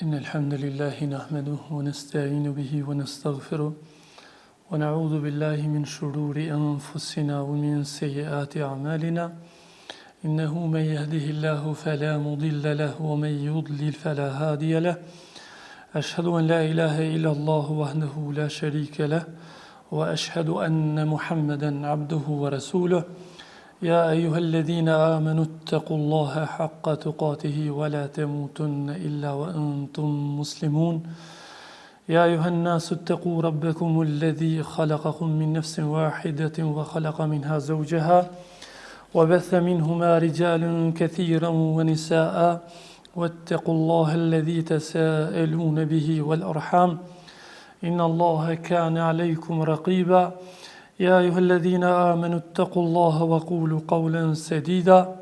إن الحمد لله نحمده ونستعين به ونستغفره ونعوذ بالله من شرور أنفسنا ومن سيئات أعمالنا إنه من يهده الله فلا مضل له ومن يضلل فلا هادي له أشهد أن لا إله إلا الله وحده لا شريك له وأشهد أن محمدا عبده ورسوله يا أيها الذين آمنوا اتقوا الله حق تقاته ولا تموتن إلا وأنتم مسلمون يا أيها الناس اتقوا ربكم الذي خلقكم من نفس واحدة وخلق منها زوجها وبث منهما رجالا كثيرا ونساء واتقوا الله الذي تساءلون به والأرحام إن الله كان عليكم رقيبا يا أيها الذين آمنوا اتقوا الله وقولوا قولا سديدا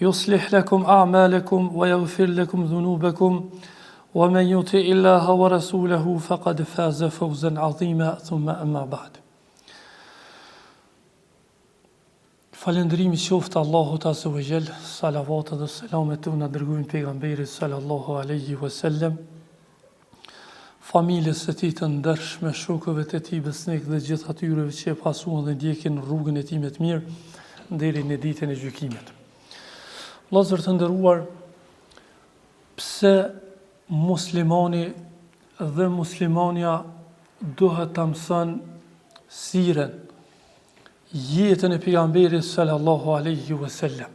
يصلح لكم أعمالكم ويغفر لكم ذنوبكم ومن يطع الله ورسوله فقد فاز فوزا عظيما ثم أما بعد Falëndrimi qoftë Allahut Azza wa Jall, salavatet dhe selamet tona dërguin pejgamberit sallallahu alaihi wasallam, familjes së tij të ndershme, shokëve të tij besnik dhe gjithë atyre që e pasuan dhe ndjekin rrugën e tij më të mirë deri në ditën e gjykimit. Vëllezër të nderuar, pse muslimani dhe muslimania duhet ta mëson siren, jetën e pejgamberit sallallahu alaihi wasallam.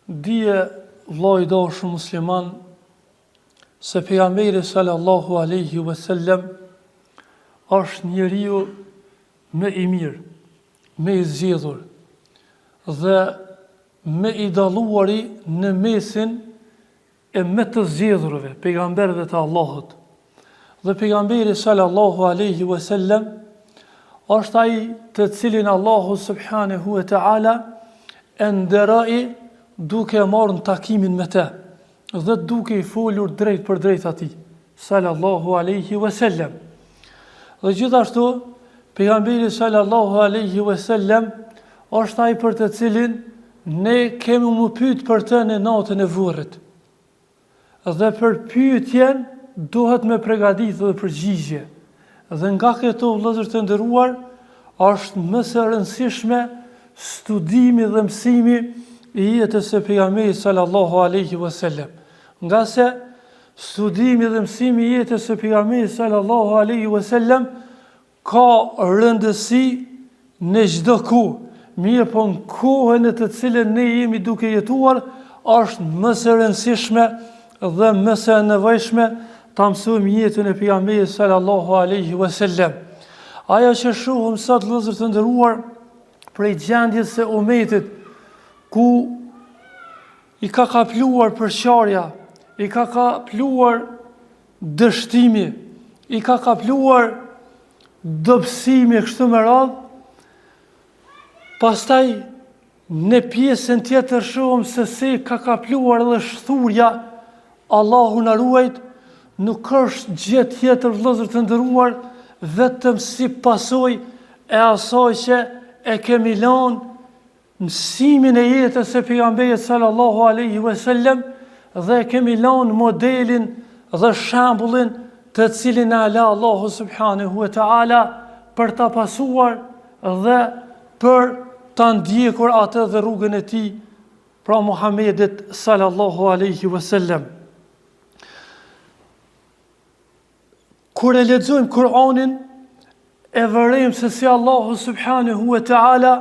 Dije vllai dashur musliman se pejgamberi sallallahu alaihi wasallam është njeriu më i mirë, më i zgjedhur dhe më i dalluari në mesin e më të zgjedhurve, pejgamberëve të Allahut. Dhe pejgamberi sallallahu alaihi wasallam është ai të cilin Allahu subhanahu wa ta'ala e nderoi duke marrë në takimin me te dhe duke i folur drejt për drejt atij sallallahu alaihi wasallam. Dhe gjithashtu pejgamberi sallallahu alaihi wasallam është ai për të cilin ne kemi më pyet për të në natën e vorrit. Dhe për pyetjen duhet me përgatitur dhe përgjigje. Dhe nga këto vëllezër të nderuar, është më së rëndësishme studimi dhe mësimi i jetës së pejgamberit sallallahu alaihi wasallam. Nga se studimi dhe mësimi i jetës së pejgamberit sallallahu alaihi wasallam ka rëndësi në çdo kohë, mirë po në kohën në të cilën ne jemi duke jetuar, është më së rëndësishme dhe më së nevojshme ta mësojmë jetën e pejgamberit sallallahu alaihi wasallam. Ajo që shohim sot vëllezër të nderuar prej gjendjes së umetit ku i ka kapluar përqarja, i ka kapluar dështimi, i ka kapluar dobësimi kështu me radhë, pastaj në pjesën tjetër shohim se si ka kapluar edhe shthurja, Allahu na ruajt. Nuk është gjë tjetër vëllezër të nderuar vetëm si pasojë e asaj që e kemi lënë mësimin e jetës së pejgamberit sallallahu alaihi wasallam dhe kemi lënë modelin dhe shembullin të cilin na la Allahu subhanahu wa ta'ala për ta pasuar dhe për ta ndjekur atë dhe rrugën e tij, pra Muhamedit sallallahu alaihi wasallam. Kur e lexojmë Kur'anin, e vërejmë se si Allahu subhanahu wa ta'ala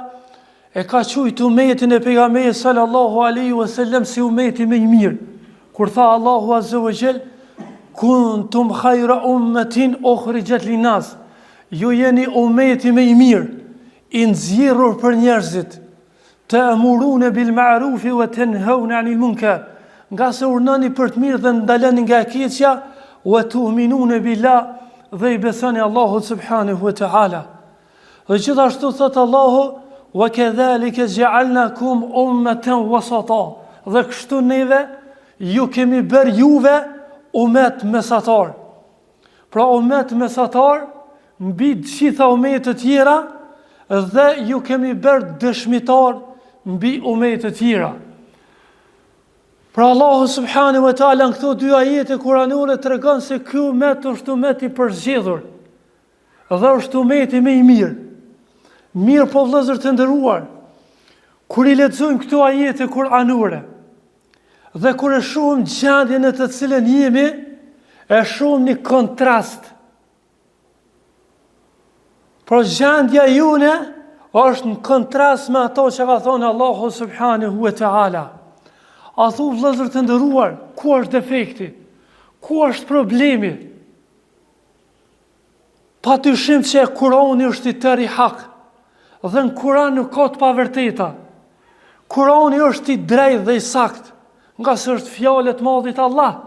e ka quajtur umetin e pejgamberit sallallahu alaihi wasallam si umeti më i mirë. Kur tha Allahu azza wa jall, kuntum khayra ummatin ukhrijat linnas, ju jeni umeti më i mirë, i nxjerrur për njerëzit, ta'muruna bil ma'ruf wa tanhauna 'anil munkar, nga se urnoni për të mirë dhe ndaloni nga e keqja, wa tu'minuna billah, dhe i besoni Allahut subhanahu wa ta'ala. Dhe gjithashtu thot Allahu, wa kadhalika ja'alnakum ummatan wasata, dhe kështu neve ju kemi bërë juve umet mesatar. Pra umet mesatar mbi të gjitha umet të tjera dhe ju kemi bërë dëshmitar mbi umet të tjera. Pra Allahu subhanahu wa taala në këto dy ajete kuranore tregon se ky umet është umet i përzgjedhur dhe është umeti më i mirë. Mirë po vëllezër të nderuar, kur i lexojmë këto ajete kuranore dhe kur e shohim gjendjen në të cilën jemi, e shohim një kontrast. Por gjendja jone është në kontrast me ato që ka thonë Allahu subhanahu wa taala. A thu vëllezër të nderuar, ku është defekti? Ku është problemi? Patyshim që Kurani është i tërë i hak, dhe në Kuran nuk ka të pavërteta. Kurani është i drejtë dhe i sakt, nga se është fjalë e Madhit Allah,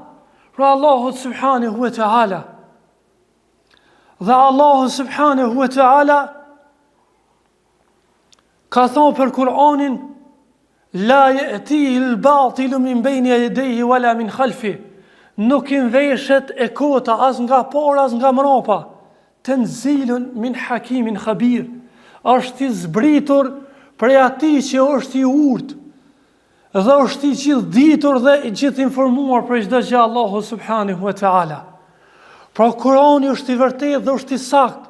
pra Allahu subhanahu wa taala. Dhe Allahu subhanahu wa taala ka thonë për Kuranin: La ya'tihi al-batilu min bayni yadayhi wala min khalfi. Nuk i veshët e kota as nga para as nga mrapa. Tanzilun min hakimin khabir. Është i zbritur prej atij që është i urtë dhe është i gjithë ditur dhe i gjithë informuar për çdo gjë Allahu subhanahu wa taala. Pra Kurani është i vërtetë dhe është i saktë.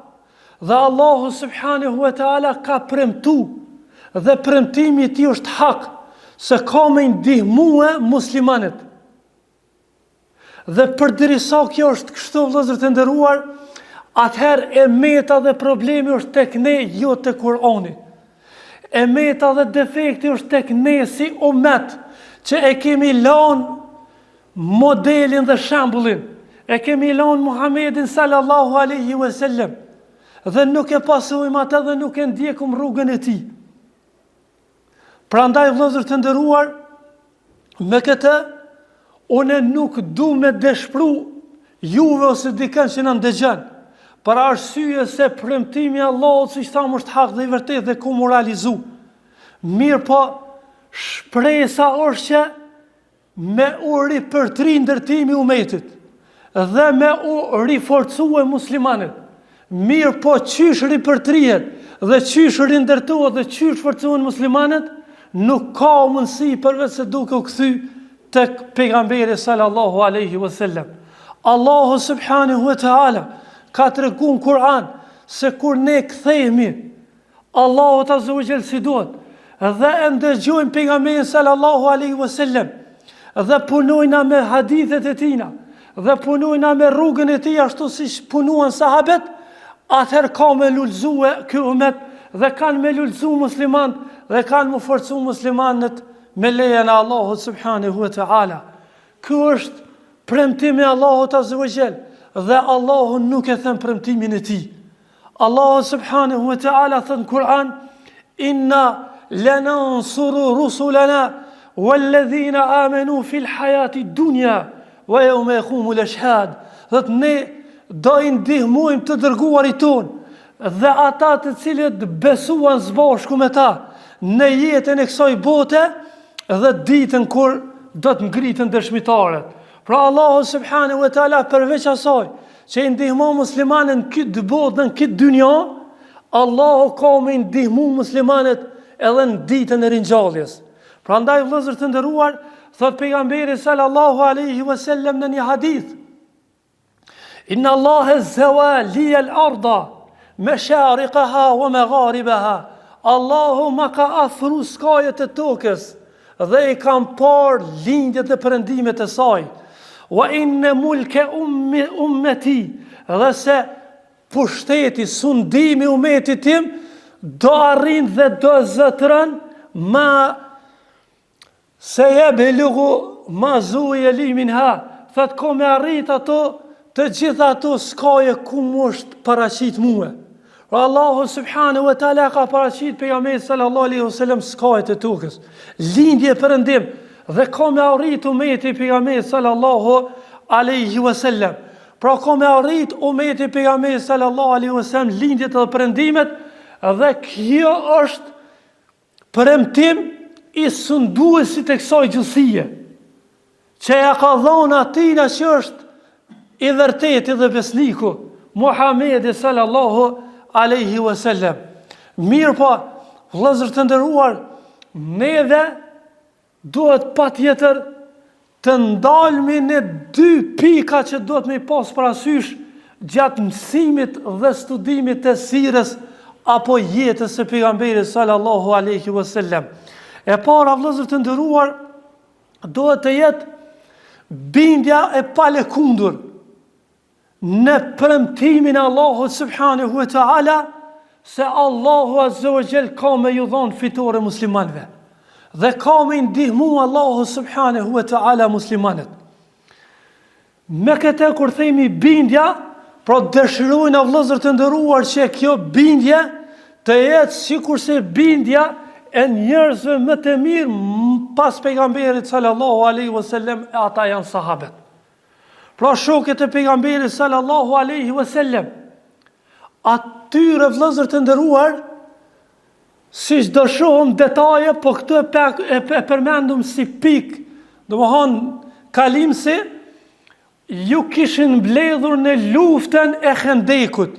Dhe Allahu subhanahu wa taala ka premtuar dhe premtimi i tij është hak, se ka me ndihmue muslimanët. Dhe përderisa kjo është kështu vëllezër të nderuar, atëherë e meta dhe problemi është tek ne, jo tek Kurani. E meta dhe defekti është tek ne si umet, që e kemi lënë modelin dhe shembullin. E kemi lënë Muhamedit sallallahu alaihi wasallam dhe nuk e pasojmë atë dhe nuk e ndjekum rrugën e tij. Prandaj vëllezër të nderuar, me këtë unë nuk du me dëshpru juve ose dikën që na ndëgjon, për arsye se premtimi i Allahut, siç thamë, është hak dhe i vërtetë dhe ku moralizu. Mirë po, shpresa është që me u ripërtri ndërtimi i umetit dhe me u riforcue muslimanët. Mirë po, qysh ripërtrihet dhe qysh rindërtohet dhe qysh forcohen muslimanët, nuk ka mundësi përveç se duke u kthy tek pejgamberi sallallahu alaihi wasallam. Allahu subhanahu wa taala ka treguar në Kur'an se kur ne kthehemi Allahu azza wa jall si duhet dhe e ndëgjojmë pejgamberin sallallahu alaihi wasallam dhe punojna me hadithet e tina dhe punojna me rrugën e tij ashtu siç punuan sahabët, atëherë ka me lulëzue ky umet dhe kanë me lulëzu muslimanët dhe kanë më forcu muslimanët me lejen e Allahut subhanahu wa taala. Ky është premtimi i Allahut azza wa jall dhe Allahu nuk e thën premtimin e tij. Allahu subhanahu wa taala thën në Kur'an: Inna lanansuru rusulana walladhina amanu fil hayati dunya wa yawma yaqumul ashhad. Dhe ne do i ndihmojmë të dërguarit ton dhe ata të cilët besuan së bashku me ta në jetën e kësaj bote dhe ditën kur do të ngritën dëshmitarët. Pra Allahu subhanahu wa taala përveç asaj që i ndihmon muslimanën këtë botë dhe në këtë dynja, Allahu ka me ndihmu muslimanët edhe në ditën e ringjalljes. Prandaj vëllezër të nderuar, thot pejgamberi sallallahu alaihi wasallam në një hadith: Inna Allahe zawa liya al-arda mashariqaha wa magharibaha. Allahu ma ka afru skajet e tokës dhe i kam par lindjet dhe perëndimet e saj. Wa inna mulke ummeti, dhe se pushteti, sundimi umetit tim do arrin dhe do zotëron ma se yablugu ma zuya li minha. Thot ko me arrit ato të gjitha ato skaje ku më është paraqit mua. Pra Allahu subhanahu wa taala ka paraqit pejgamberit sallallahu alaihi wasallam skajet e tokës, lindje perëndim, dhe ka me arrit umeti pejgamberit sallallahu alaihi wasallam. Pra ka me arrit umeti pejgamberit sallallahu alaihi wasallam lindjet dhe perëndimet, dhe kjo është premtim i sunduesit e kësaj gjësie, që ja ka dhënë atina që është i vërtetë dhe besniku, Muhamedi sallallahu alaihi wasallam. Mirë po, vëllezër të nderuar, neve duhet patjetër të ndalmi në 2 pika që do të me pas parasysh gjatë mësimit dhe studimit të sirës apo jetës së pejgamberit sallallahu alaihi wasallam. E para, vëllezër të nderuar, duhet të jetë bindja e palekundur në premtimin e Allahut subhanahu wa taala se Allahu azza wa jall ka me ju dhënë fitore muslimanëve dhe ka me ndihmu Allahu subhanahu wa taala muslimanët. Me këtë kur themi bindja, pra dëshirojnë vëllezër të nderuar që kjo bindje të jetë sikurse bindja e njerëzve më të mirë pas pejgamberit sallallahu alaihi wasallam, e ata janë sahabët. Pra shokët e pejgamberit sallallahu alaihi wasallam, atyre vëllezër të nderuar, si do shohim detaje, po këtu e përmendum si pikë, domethënë kalimsi, ju kishin mbledhur në luftën e Khendekut.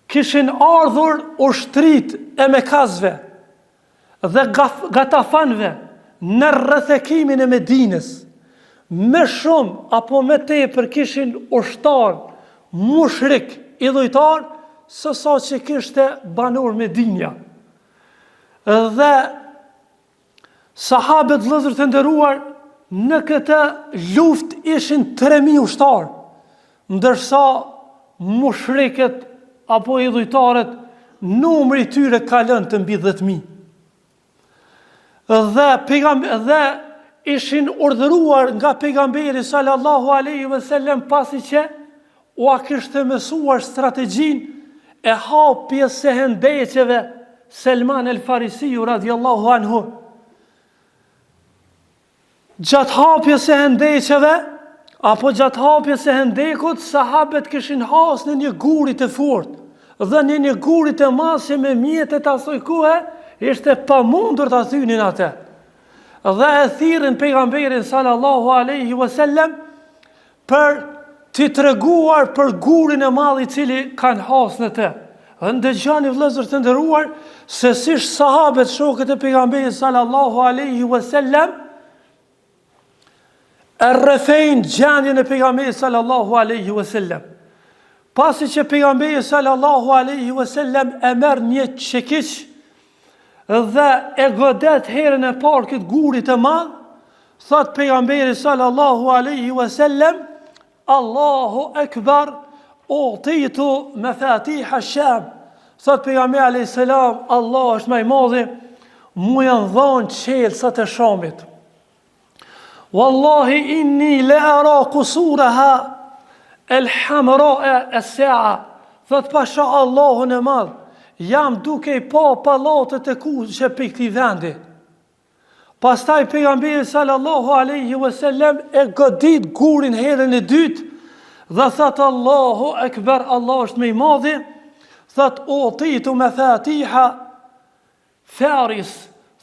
Kishin ardhur ushtrit e Mekazve dhe Gatafanve në rrethëkimin e Medinës. Me shumë apo me tepër kishin ushtar, mushrik, idhujtar, se sa që kishte banor Medinja. Dhe sahabët vëllezër të nderuar në këtë luft ishin 3000 ushtar, ndërsa mushrikët apo idhujtarët numri tyre kalon të mbi 10.000. Dhe ishin urdhëruar nga pejgamberi sallallahu alaihi wasallam, pasi që u kishte mësuar strategjinë e hapjes së hendeqeve Selman el Farisiu radiallahu anhu. Gjatë hapjes së hendeqeve, apo gjatë hapjes së hendekut, sahabët kishin has në një guri të fortë, dhe në një guri të madh që me mjetet asoj kohe ishte pamundur ta thynin atë. Dhe e thirrën pejgamberin sallallahu alaihi wasallam për t'i treguar për gurin e madh i cili kanë has në të. Dhe ndëgjani vëllezër të nderuar se si sahabët, shokët e pejgamberit sallallahu alaihi wasallam, e rrethejnë gjendjen e pejgamberit sallallahu alaihi wasallam. Pasi që pejgamberi sallallahu alaihi wasallam e merr një çekiç dhe e godet herën e parë këtë gurit të madh, thot pejgamberi sallallahu alaihi wasallam, Allahu akbar, utitu mafatiha Sham. Thot pejgamberi alayhis salam, Allah është më i madhi, mu janë dhënë çelësat e Shamit. Wallahi inni la ara qusuraha al-hamra as-sa'a. Thot pasha Allahun e madh, jam duke i pa pallatet e kuqe për këtij vendi. Pastaj pejgamberi sallallahu alaihi wasallam e godit gurin herën e dytë dhe thot Allahu akbar, Allah është më i madhi. Thot utitu mafatiha Faris.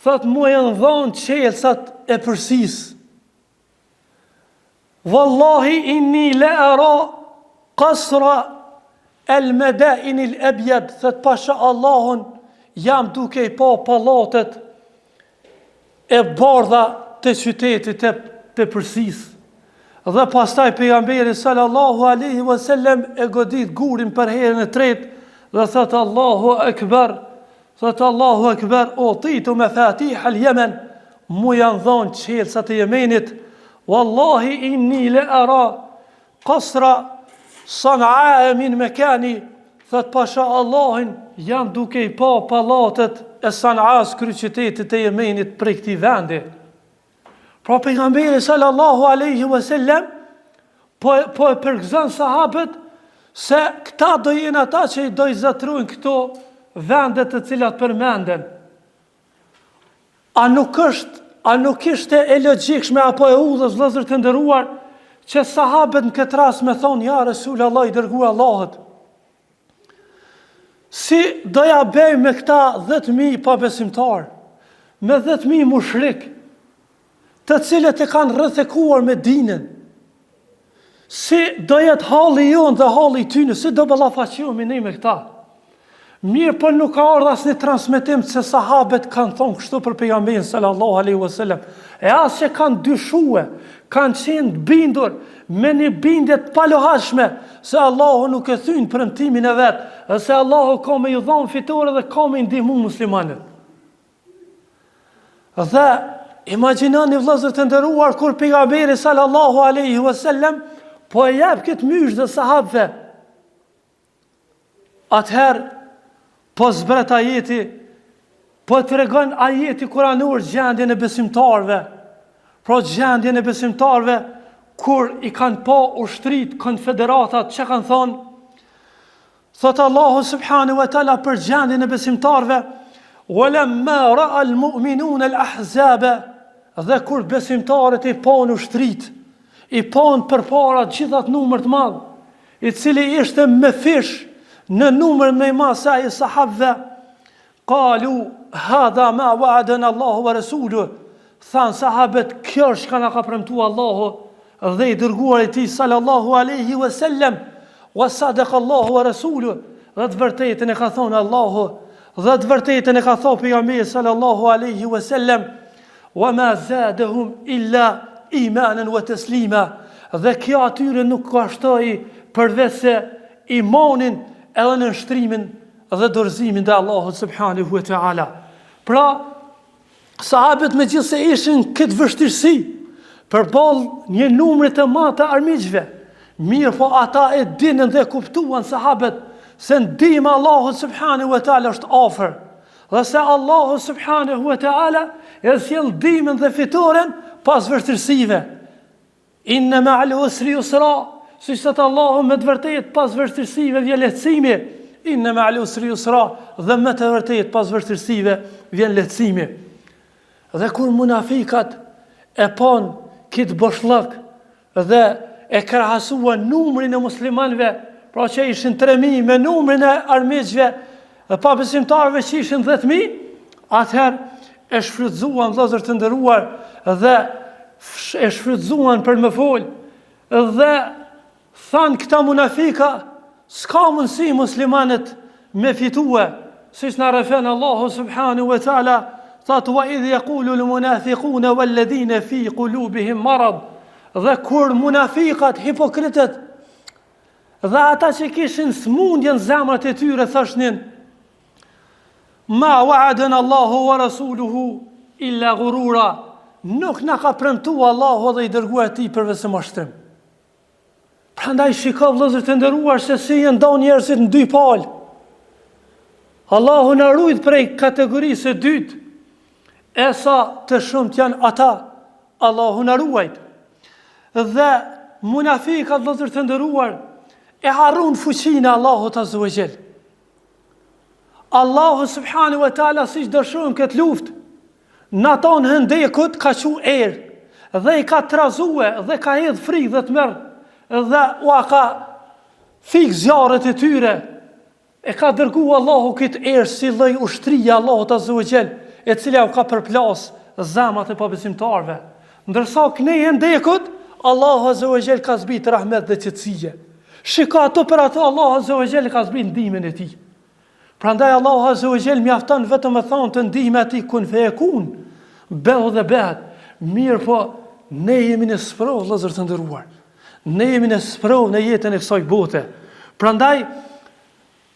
Thot mu janë dhënë çelësat e Persisë. Wallahi inni la ara qasra al-madain al-abyad. Thot pasha Allahun, jam duke i pa pallatet e bardha të qytetit të Persisë. Dhe pastaj pejgamberi sallallahu alaihi wasallam e godit gurin për herën e tretë dhe thot Allahu akbar. Thot Allahu akbar, utitu mafatiha al-Yaman. Mu janë dhënë çelësat e Yemenit. Wallahi inni la ara qasra Sana'a min makani. Thot pasha Allahin, jam duke i pa pallatet e Sana'as, kryeqytetit të Yemenit, prej këtij vendi. Pra pejgamberi sallallahu alaihi wasallam po e përgëzon sahabët se këta do jenë ata që i do i zatrujnë këto vendet të cilat përmenden. A nuk ishte e logjikshme apo e udhës, vëllezër të nderuar, që sahabët në këtë rast me thonë, ja Resulullah, i dërguar Allahut, si doja bëj me këta 10.000 pabesimtar, me 10.000 mushrik, të cilët e kanë rrethekuar Medinën, si do jetë halli jonë dhe halli tyne, si do ballafaqohemi ne me këta. Mirë, për nuk ka ardhur asnjë transmetim se sahabët kanë thonë kështu për pejgamberin sallallahu alaihi wasallam. E as që kanë dyshuar, kanë qenë bindur me një bindje të palohashme se Allahu nuk e thyn premtimin e vet, dhe se Allahu ka me ju dhënë fitore dhe ka me ndihmu muslimanët. Dhe imagjinoni vëllezër të nderuar, kur pejgamberi sallallahu alaihi wasallam po e jep këtë mysh dhe sahabëve, atëherë po zbret ajeti, po të regon ajeti kuranor gjendjen e besimtarve. Pra gjendjen e besimtarve, kur i kanë pa ushtrit, konfederatat, që kanë thonë? Thotë Allahu subhanahu wa ta'ala për gjendjen e besimtarve, walamma ra'a al-mu'minun al-ahzaba, dhe kur besimtarët i panë ushtrit, i panë përpara gjithat numër të madh, i cili ishte me fish në numër me ma sa i sahabëve, qalu hadha ma wa'adana Allahu wa rasuluhu, thanë sahabët, kjo është ka na ka premtuar Allahu dhe i dërguari i tij sallallahu alaihi wasallam, wa sadaqa Allahu wa rasuluhu, dhe të vërtetën e ka thonë Allahu, dhe të vërtetën e ka thonë pejgamberi sallallahu alaihi wasallam, wa ma zadahum illa imanan wa taslima, dhe kjo atyre nuk ka shtoi përveç se imanin edhe në nështrimin dhe dorëzimin dhe Allahu subhanahu wa ta'ala. Pra, sahabët me gjithë se ishin këtë vështirësi përballë një numrit të madh të armiqve, mirë po ata e dinën dhe kuptuan sahabët se ndihma Allahu subhanahu wa ta'ala është afër, dhe se Allahu subhanahu wa ta'ala e sjell ndihmën dhe fitoren pas vështirësive. Inna ma'al usri yusra, si që të Allahu me të vërtet pas vështirësive vjen lehtësimi, inna ma'al usri yusra, dhe me të vërtet pas vështirësive vjen lehtësimi. Dhe kur munafikat e pan këtë boshllëk dhe e krahasuan numrin e muslimanëve, pra që ishin 3.000 me numrin e armiqve dhe pa besimtarëve që ishin 10.000, atëherë e shfrytzuan vëllezër të nderuar dhe e shfrytzuan për më fol, dhe thanë këta munafika, s'ka mundësi muslimanët me fitue, siç na rëfen Allahu subhanahu wa ta'ala, thotë wa idh yaqulu al-munafiquna walladhina fi qulubihim marad, dhe kur munafikat, hipokritët, dhe ata që kishin smundje në zemrat e tyre, thashnin, ma wa'adana Allahu wa rasuluhu illa ghurura, nuk na ka premtuar Allahu dhe i dërguar ti përveç se mashtrim. Prandaj shiko vëllezër të nderuar se si janë ndan njerëzit në dy palë. Allahu na ruaj prej kategorisë së dytë, e sa të shumt janë ata, Allahu na ruaj. Dhe munafikat vëllezër të nderuar e harrun fuqinë e Allahut azza wa jall. Allahu subhanahu wa ta'ala siç dëshojmë këtë luftë, në aton hendekut ka qu erë, dhe i ka trazue, dhe ka hedh frikë dhe të merë, dhe u ka fik zjarët e tyre, e ka dërgu Allahu këtë erë si lloj ushtria Allahut azza wa jall, e cila u ka përplas zemrat e pabesimtarve. Ndërsa kënej hendekut, Allahu azza wa jall ka zbrit rahmet dhe qetësie. Shiko ato për ato Allahu azza wa jall ka zbrit ndihmën e tij. Prandaj Allahu azza wa jall mjafton vetëm të thonë të ndihmë atij kun feyekun, bëu dhe bëhet. Mirë po, ne jemi në sprovë vëllezër të nderuar. Ne jemi në sprovë në jetën e kësaj bote. Prandaj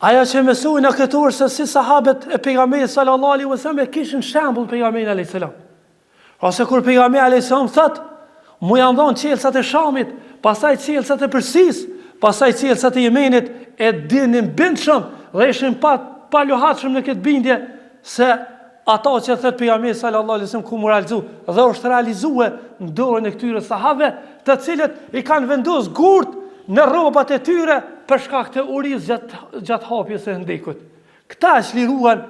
ajo që mësoi në këtë orë se si sahabët e pejgamberit sallallahu alaihi wasallam kishin shembull pejgamberin alayhis salam. Ose kur pejgamberi alayhis salam thotë, mu janë dhënë qelësat e Shamit, pastaj qelësat e Persisë, pastaj qelësat e Yemenit, e dinin bindshëm dhe ishin pa lohatshëm në këtë bindje se ato që thot pejgamberi sallallahu alaihi wasallam ku moralizu dhe është realizuar në dorën e këtyre sahabëve, të cilët i kanë vendosur gurt në rrobat e tyre për shkak të urisë gjatë hapjes së hendekut. Këta çliruan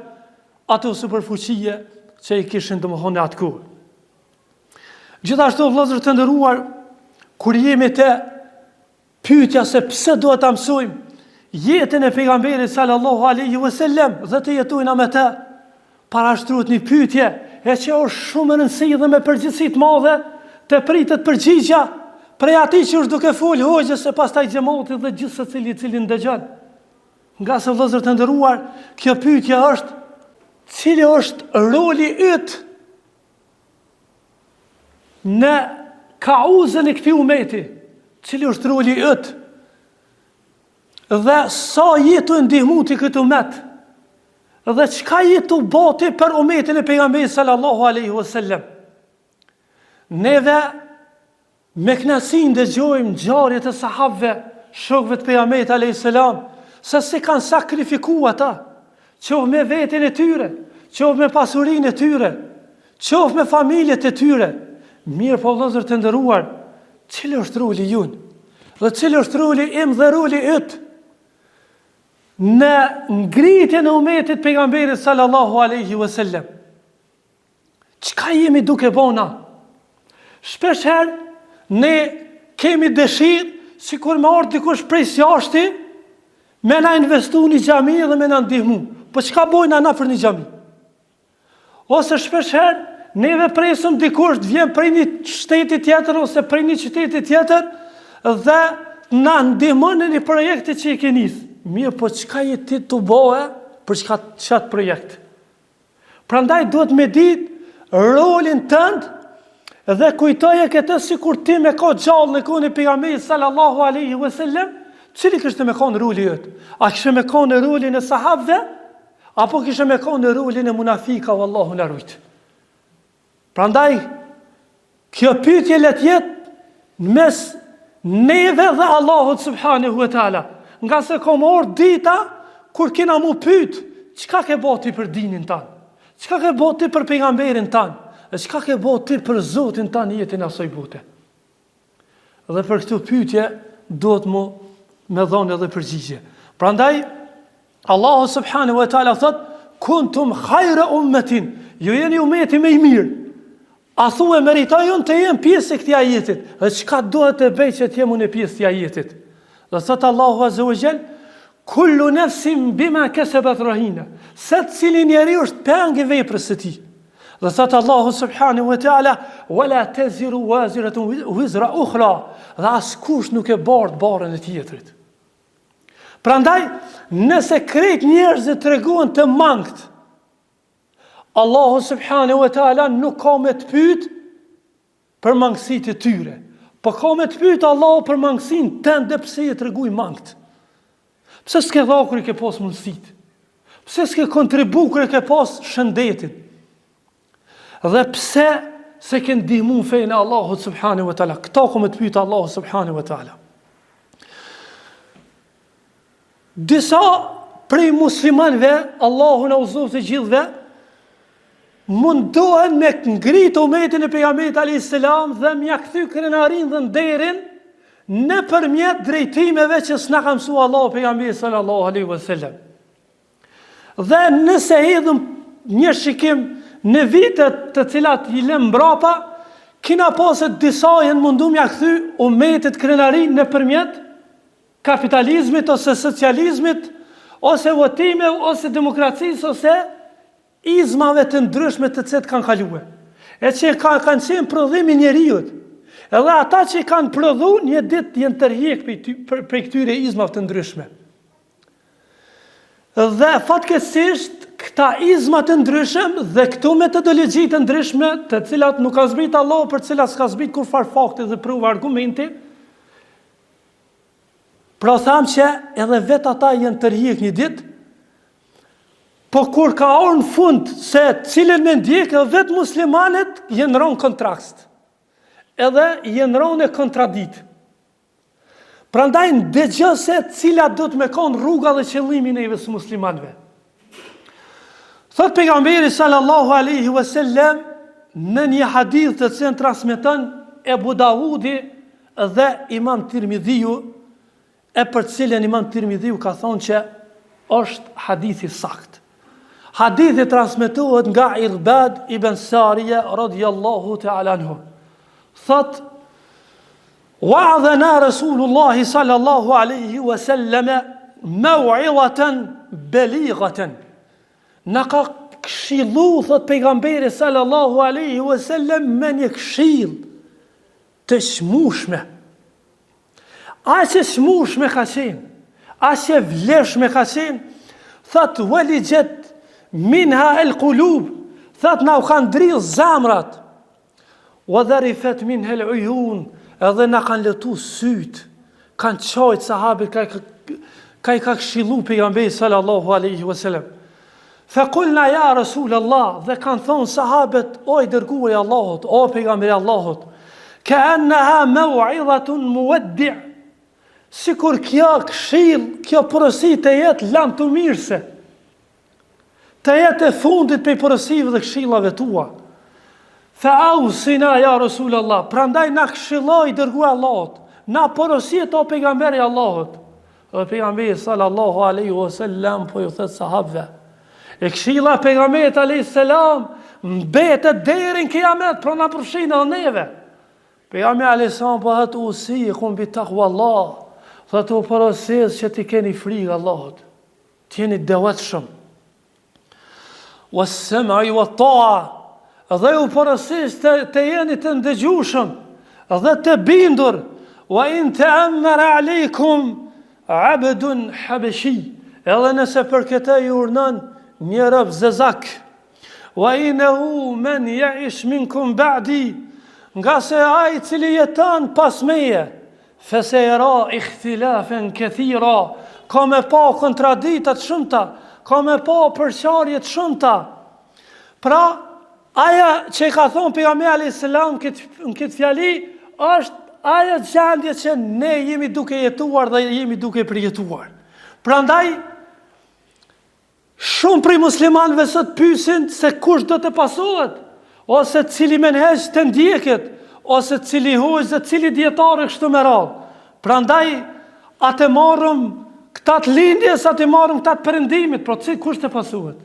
ato superfuqie që i kishin domthonë atë kohë. Gjithashtu vëllezër të nderuar, kur jemi te pyetja se pse duhet ta mësojmë jetën e pejgamberit sallallahu alaihi wasallam dhe të jetojmë me të, parashtrohet një pyetje e që është shumë e rëndësishme dhe me përgjegjësi të madhe të pritet përgjigja prej atij që është duke fol hoxhës e pastaj xhamatit dhe gjithë secili i cili ndëgjon. Nga se vëllezër të nderuar, kjo pyetje është, cili është roli yt në kauzën e këtij umeti? Cili është roli yt? Dhe sa jetu ndihmu ti këtë umet? Dhe çka jetu boti për umetin e pejgamberit sallallahu alaihi wasallam? Neve me knasin dëgjojmë ngjarjet e sahabëve, shokëve të pejgamberit alayhis salam, se si kanë sakrifikuar ata, qoftë me veten e tyre, qoftë me pasurinë e tyre, qoftë me familjet e tyre. Mirë po vëllezër të nderuar, cili është roli junë? Dhe cili është roli im dhe roli yt në ngritjen e umetit pejgamberit sallallahu alaihi wasallam? Çka jemi duke bona? Shpesh herë ne kemi dëshirë, sikur me ardh dikush prej jashtë, me na investu një xhami dhe me na ndihmu. Po çka bojna na për një xhami? Ose shpesh herë neve presim dikush të vjen prej një shteti tjetër ose prej një qyteti tjetër dhe na ndihmon në një projekt që e ke nisë. Mirë, po çka je ti të bëhe për çat projekt? Prandaj duhet me ditë rolin tënd dhe kujtoje këtë sikur ti me ka gjallë në kohën e pejgamberit sallallahu alaihi wasallam, cili kishte me kanë roli yt? A kishte me kanë rolin e sahabëve apo kishte me kanë rolin e munafika, wallahu na rujt? Prandaj kjo pyetje le të jetë mes neve dhe Allahut subhanahu wa taala. Nga se kom orë dita kur kena mu pyet, çka ke boti për dinin tanë? Çka ke boti për pejgamberin tanë? E çka ke boti për Zotin tanë në jetën e asaj bote? Dhe për këtë pyetje duhet me dhonë edhe përgjigje. Prandaj Allahu subhanahu wa taala thot: "Kuntum khayra ummatin", ju jeni umeti më i mirë. A thua meritojnë të jenë pjesë e këtij ajetit? Dhe çka duhet të bëj që të jemi në pjesë të ajetit? Dhe thot Allahu azza wa jall: "Kullu nafsin bima kasabat rahina", se cili njeri është peng i veprës së tij. Dhe thot Allahu subhanahu wa taala: "Wala taziru waziratun wizra ukhra", dhe askush nuk e bart barën e tjetrit. Prandaj, nëse krejt njerëzit tregohen të mangët, Allahu subhanahu wa taala nuk ka me të pyet për mangësitë e tyre, po ka me të pyet Allahu për mangësinë tënde, pse je treguar mangët? Pse s'ke dhënë kur i ke pas mundësitë? Pse s'ke kontribu kur i ke pas shëndetin? Dhe pse se ke ndihmu fejnë e Allahu subhanahu wa taala? Këta ka me të pyet Allahu subhanahu wa taala. Disa prej muslimanëve, Allahu na udhëzoi të gjithëve, mundohen me ngritë umetin e pejgamberit alayhis salam dhe me ja kthy krenarin dhe nderin nëpërmjet drejtimeve që s'na ka mësuar Allahu pejgamberi sallallahu alaihi wasallam. Dhe nëse hedhëm një shikim në vitet të cilat i lëm mbrapa, kina pasë disa janë mundu me ja kthy umetit krenarin nëpërmjet kapitalizmit ose socializmit ose votime ose demokracisë ose izmave të ndryshme të cilat kanë kaluar. E që kanë qenë prodhimi njeriut. Edhe ata që kanë prodhu një ditë janë tërhiq për këtyre izmave të ndryshme. Dhe fatkeqësisht këta izma të ndryshëm dhe këto metodologji të ndryshme, të cilat nuk ka zbrit Allah, për cilat s'ka zbrit kur far fakte dhe pruva argumente, pra tham që edhe vetë ata janë tërhiq një ditë, po kur ka orë në fund se cilën me ndjekë, vetë muslimanet jenë ronë kontrakt, edhe jenë ronë e kontradit. Prandaj në dëgjë se cilat do të me konë rruga dhe qëllimin e së muslimanve. Thot pejgamberi sallallahu alaihi wasallam në një hadith të cilën transmeton Ebu Davudi dhe Imam Tirmidhiu, e për cilën Imam Tirmidhiu ka thonë që është hadithi sakt. Hadithi transmetohet nga Irbad ibn Sariya radhiyallahu ta'ala anhu. Thot: "Wa'adhana Rasulullah sallallahu alaihi wasallam maw'izatan balighatan." Na ka këshillu, thot pejgamberi sallallahu alaihi wasallam, me një këshill të shmushme. Aq e shmushme ka qenë, ashe vleshme ka qenë, thot waligjet minha el qulub, thot na u kanë dridh zamrat, wa dharifat minha el uyun, edhe na kanë lëtu syt, kanë qajt sahabët ka i ka këshillu pejgamberi sallallahu alaihi wasallam. Fa qulna ya Rasul Allah, dhe kanë thonë sahabët, o i dërguari i Allahut, o pejgamberi i Allahut, ka annaha maw'izatun muwaddi', sikur kjo këshill, kjo porosi të jetë lamtumirëse, të jetë e fundit për porosive dhe këshillave tua. Fa ausina ya Rasul Allah, prandaj na këshilloi dërguari i Allahut, na porosit o pejgamberi i Allahut. Dhe pejgamberi sallallahu alaihi wasallam po ju thot sahabëve, e këshilla pejgamberit alayhis salam mbetet deri në kiamet, pra na përfshin edhe neve. Pejgamberi alayhis salam po thot usikum bi taqwallah, thot u porosis që ti keni frikë Allahut, të jeni devotshëm. Was-sam'i wat-ta'a, dhe u porosis të jeni të ndëgjueshëm dhe të bindur. Wa in ta'ammara alaykum abdun habashi, edhe nëse për këtë ju urdhon një rob zezak. Wa innahu man ya'ish minkum ba'di, nga se ai i cili jeton pas meje, fa sayara ikhtilafan kathira, ka me pa kontradikta të shumta, ka me pa përçarje të shumta. Pra, aja që ka thonë pejgamberi alayhis salam në këtë fjali është aja gjendje që ne jemi duke jetuar dhe jemi duke përjetuar. Prandaj, shumë prej muslimanëve sot pyesin se kush do të pasohet, ose cili menhej të ndjeket, ose cili hoxh, cili dietar kështu me radhë. Prandaj, atë marrëm këta të lindjes, atë marrëm këta të perëndimit, por kush të pasohet?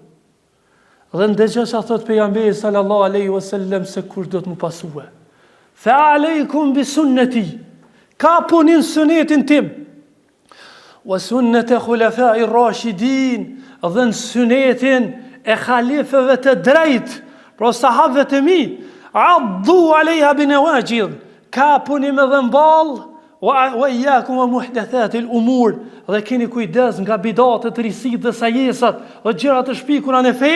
Dhe ndëgjoj sa thot pejgamberi sallallahu alaihi wasallam se kush do të më pasojë. Fa alejkum bi sunneti, ka punin sunetin tim, wa sunnet e khulafai rashidin, dhe në sunetin e khalifëve të drejt, pra sahabëve të mi, addu alejha binawajid, ka punin me dhe mbal, wa iyakum wa muhdathatil umur, dhe keni kujdes nga bidatët, risit dhe sajesat, dhe gjërat të shpikura në fe,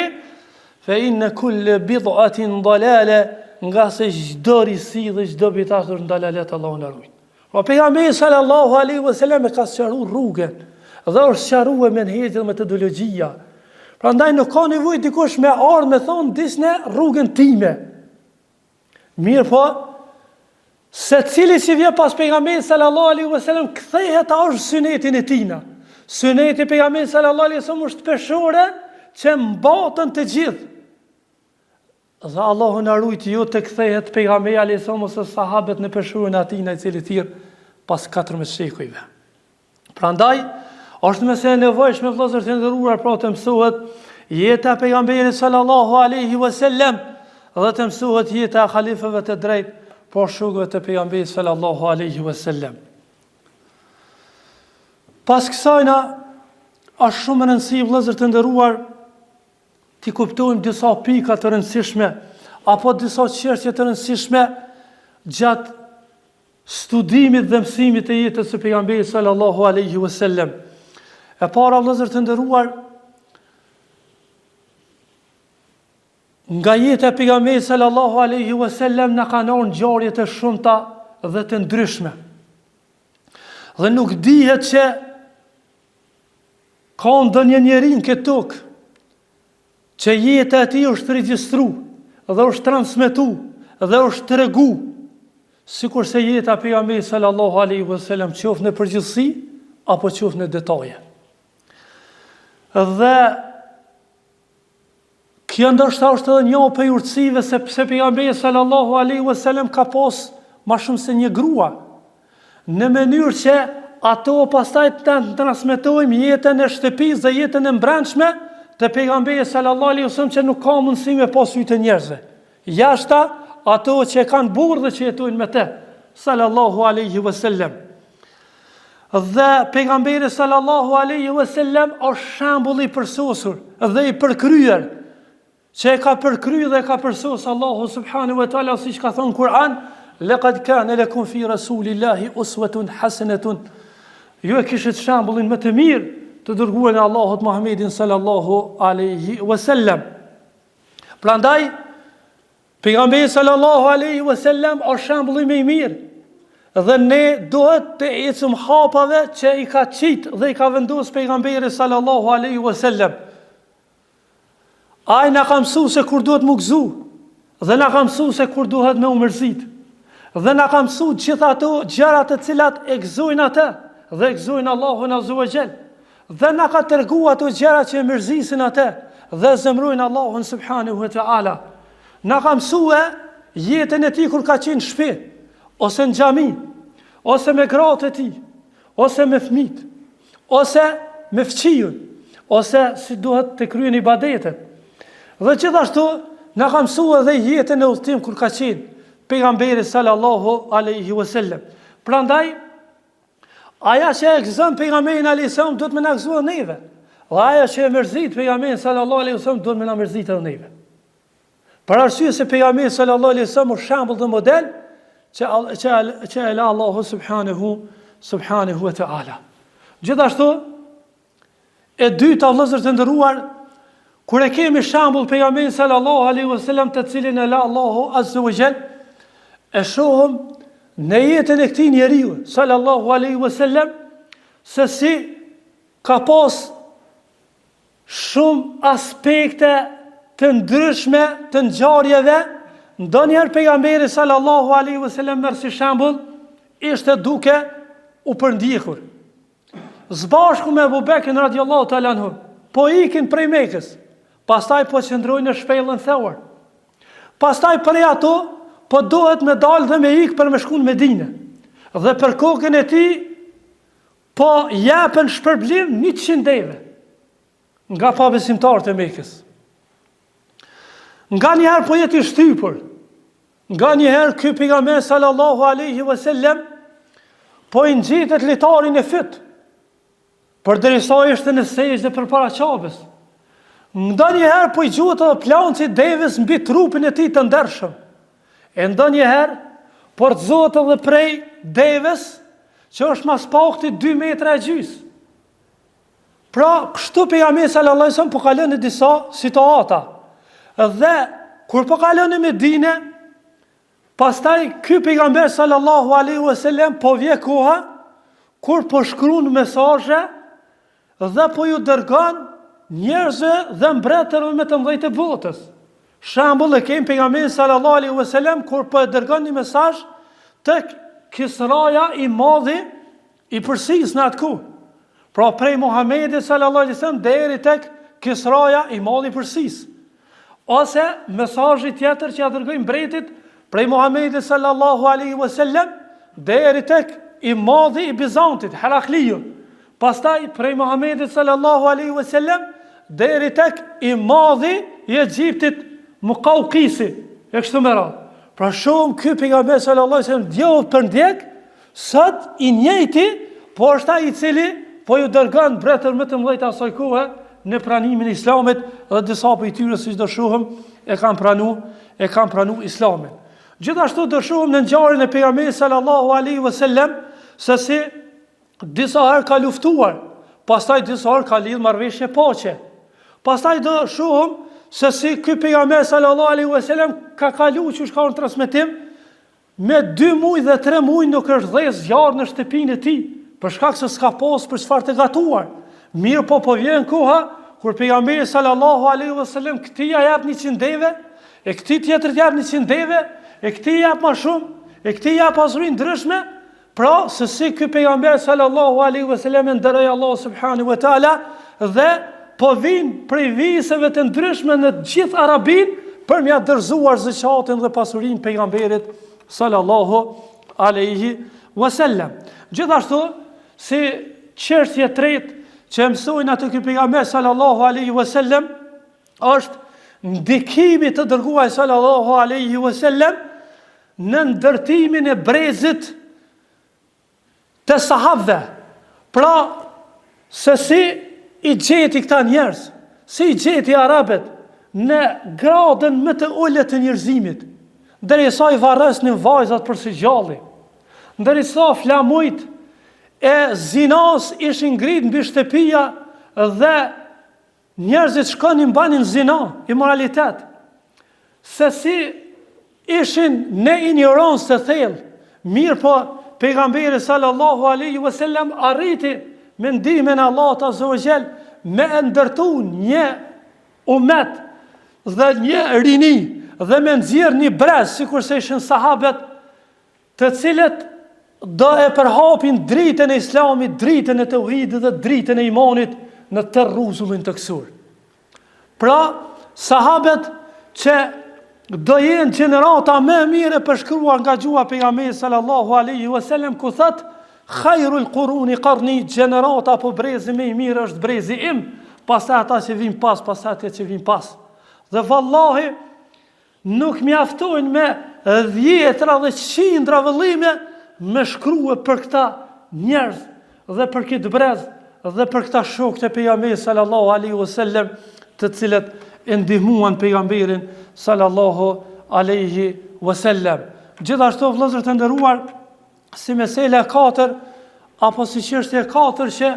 fa inna kulle bid'atin dalale, nga se çdo risi dhe çdo bidat është ndalalet, Allahu na ruaj. Po pejgamberi sallallahu alaihi wasallam e ka sqaruar rrugën dhe është sqaruar menhexhi dhe metodologjia. Prandaj nuk ka nevojë dikush me ardhë me thonë disne rrugën time. Mirë po, se cili që vjen pas pejgamberit sallallahu alaihi wasallam kthehet është sunetin e tina. Suneti pejgamberit sallallahu alaihi wasallam është peshore që mbatën të gjithë. Dhe Allahu na ruajt ju të kthehet pejgamberi alayhis salam ose sahabët në peshurën e atij i cili thirr pas 14 shekujve. Prandaj është mëse e nevojshme vëllezër të nderuar pra të mësohet jeta e pejgamberit sallallahu alaihi wasallam dhe të mësohet jeta e halifëve të drejt, por shokëve të pejgamberit sallallahu alaihi wasallam. Pas kësajna është shumë e rëndësishme vëllezër të nderuar ti kuptojmë disa pika të rëndësishme, apo disa çështje të rëndësishme gjatë studimit dhe mësimit të jetës së pejgamberit sallallahu alaihi wasallam. E para vëllezër të nderuar, nga jeta e pejgamberit sallallahu alaihi wasallam na kanë ardhur ngjarje të shumta dhe të ndryshme. Dhe nuk dihet që ka ndonjë njeri në këtë tokë që jeta e tij është regjistru, dhe është transmetu, dhe është tregu, sikur se jeta e pejgamberit sallallahu alaihi wasallam qoftë në përgjithësi apo qoftë në detaje. Dhe kjo ndoshta është edhe një prej urtësive sepse pejgamberi sallallahu alaihi wasallam ka pas më shumë se një grua, në mënyrë që ato pastaj të transmetojmë jetën e shtëpisë dhe jetën e mbrëmshme të pejgamberit sallallahu alaihi wasallam që nuk ka mundësi me pas sy të njerëzve. Jashta ato që kanë burrë dhe që jetojnë me të sallallahu alaihi wasallam. Dhe pejgamberi sallallahu alaihi wasallam është shembull i përsosur dhe i përkryer, që e ka përkryer dhe e ka përsos Allahu subhanahu wa taala, siç ka thënë Kur'an, laqad kana lakum fi rasulillahi uswatun hasanatun. ju e kishit shembullin më të mirë të dërguarin e Allahut Muhammedin sallallahu alaihi wasallam. Prandaj pejgamberi sallallahu alaihi wasallam është shembulli më i mirë dhe ne duhet të ecim hapave që i ka qitë dhe i ka vendosur pejgamberi sallallahu alaihi wasallam. Ai na ka mësuar se kur duhet mu gëzu dhe na ka mësuar se kur duhet me u mërzit. Dhe na ka mësuar gjithë ato gjëra të cilat e gëzojnë atë dhe e gëzojnë Allahun azza wa jall. Dhe na ka treguar ato gjëra që e mërzisin atë dhe zemrojnë Allahun subhanahu wa taala. Na ka mësuar jetën e tij kur ka qenë në shtëpi, ose në xhami, ose me gratë e tij, ose me fëmijët, ose me fëmijën, ose si duhet të kryen ibadetet. Dhe gjithashtu na ka mësuar edhe jetën e udhtim kur ka qenë pejgamberi sallallahu alaihi wasallam. Prandaj aja që e gëzon pejgamberin alayhis salam duhet më na gëzojë neve. Dhe aja që e mërzit pejgamberin sallallahu alaihi wasallam duhet më na mërzit edhe neve. Për arsye se pejgamberi sallallahu alaihi wasallam është shembull dhe model që e la Allahu subhanahu wa taala. Gjithashtu e dyta, vëllezër të nderuar, kur e kemi shembull pejgamberin sallallahu alaihi wasallam të cilin e la Allahu azza wa jall, e shohëm në jetën e këtij njeriu sallallahu alaihi wasallam se si ka pas shumë aspekte të ndryshme të ngjarjeve. Ndonjëherë pejgamberi sallallahu alaihi wasallam merr si shembull ishte duke u përndjekur. Zbashku me Abu Bekrin radhiyallahu ta'ala anhu, po ikin prej Mekës, pastaj po qëndrojnë në shpellën Thawr. Pastaj prej ato po dohet me dalë dhe me ikë për me shku në Medinë. Dhe për kokën e tij po japen shpërblim 100 deve nga pabesimtarët e Mekës. Nga njëherë po jeti shtypur, nga njëherë ky pejgamber sallallahu alaihi wasallam po i ngjitet litarin e fyt, përderisa ishte në sejdë përpara Ka'bes. Nga njëherë po i gjuhet edhe planci devës mbi trupin e tij të ndershëm. E ndonjëherë portëzohet edhe prej devës që është mas pakti 2 metra e gjys. Pra, kështu pejgamberi sallallahu alaihi wasallam po kalon në disa situata. Dhe kur po kalon në Medinë, pastaj ky pejgamber sallallahu alaihi wasallam po vjen koha kur po shkruan mesazhe dhe po ju dërgon njerëzve dhe mbretërve më të mëdhenj të botës. Shembull e kemi pejgamberin sallallahu alaihi wasallam kur po e dërgon një mesazh tek Kisraja i Madhi i Persisë në atë kohë. Pra prej Muhamedit sallallahu alaihi wasallam deri tek Kisraja i Madhi i Persisë. Ose mesazhi tjetër që ja dërgoi mbretit prej Muhamedit sallallahu alaihi wasallam deri tek i Madhi i Bizantit, Herakliu. Pastaj prej Muhamedit sallallahu alaihi wasallam deri tek i Madhi i Egjiptit, Muqawqisi, e kështu me radhë. Pra shumë ky pejgamber sallallahu alaihi wasallam djovë për ndjek, sot i njëjti, po është ai i cili po ju dërgon mbretër më të mëdhenj të asaj kohe në pranimin e Islamit dhe disa prej tyre siç do shohim e kanë pranuar Islamin. Gjithashtu do shohim në ngjarjen e pejgamberit sallallahu alaihi wasallam se si disa herë ka luftuar, pastaj disa herë ka lidh marrëveshje paqe. Pastaj do shohim se si ky pejgamber sallallahu alaihi wasallam ka kaluar që ka në transmetim me 2 muaj dhe 3 muaj nuk është dhënë zjarr në shtëpinë e tij, për shkak se s'ka pas për çfarë të gatuar. Mirë po vjen koha kur pejgamberi sallallahu alaihi wasallam këtij ja jap 100 deve, e këtij tjetër jap 100 deve, e këtij jap më shumë, e këtij jap pasuri ndryshme. Pra, se si ky pejgamber sallallahu alaihi wasallam nderoj Allah subhanahu wa taala dhe po vijnë prej vijseve të ndryshme në gjithë Arabin për m'ia dorëzuar zakatin dhe pasurinë pejgamberit sallallahu alaihi wasallam. Gjithashtu, si çështje e tretë që mësojnë atë ky pejgamber sallallahu alaihi wasallam është ndikimi të dërguar sallallahu alaihi wasallam në ndërtimin e brezit të sahabëve. Pra, se si i gjeti këta njerëz, si i gjeti arabët në gradën më të ulët të njerëzimit, derisa i varrës në vajzat për së gjalli, derisa flamujt e zinas ishin ngrit mbi shtëpia dhe njerëzit shkonin banin zina, imoralitet. Se si ishin në ignorancë të thellë, mirë po pejgamberi sallallahu alaihi wasallam arriti me ndihmën e Allahut azza wa jall me ndërtu një umet dhe një rini dhe me nxjerr një brez, sikurse ishin sahabët, të cilët do e përhapin dritën e Islamit, dritën e tauhidit dhe dritën e imanit në të rruzullin të kësur. Pra, sahabët që do jenë gjenerata më e mire përshkruar nga gjuha pejgamberit sallallahu alaihi wasallam, ku thot khairul quruni qarni, gjenerata apo brezi më i mirë është brezi im, pastaj ata që vijnë pas, pastaj ata që vijnë pas. Dhe vallahi nuk mjaftojnë me dhjetra dhe qindra vëllime me shkrue për këta njerëz dhe për këtë brez dhe për këta shokët e pejgamberit sallallahu alaihi wasallam, të cilët e ndihmuan pejgamberin sallallahu alaihi wasallam. Gjithashtu vëllezër të nderuar, si mesela 4 apo si çështja 4 që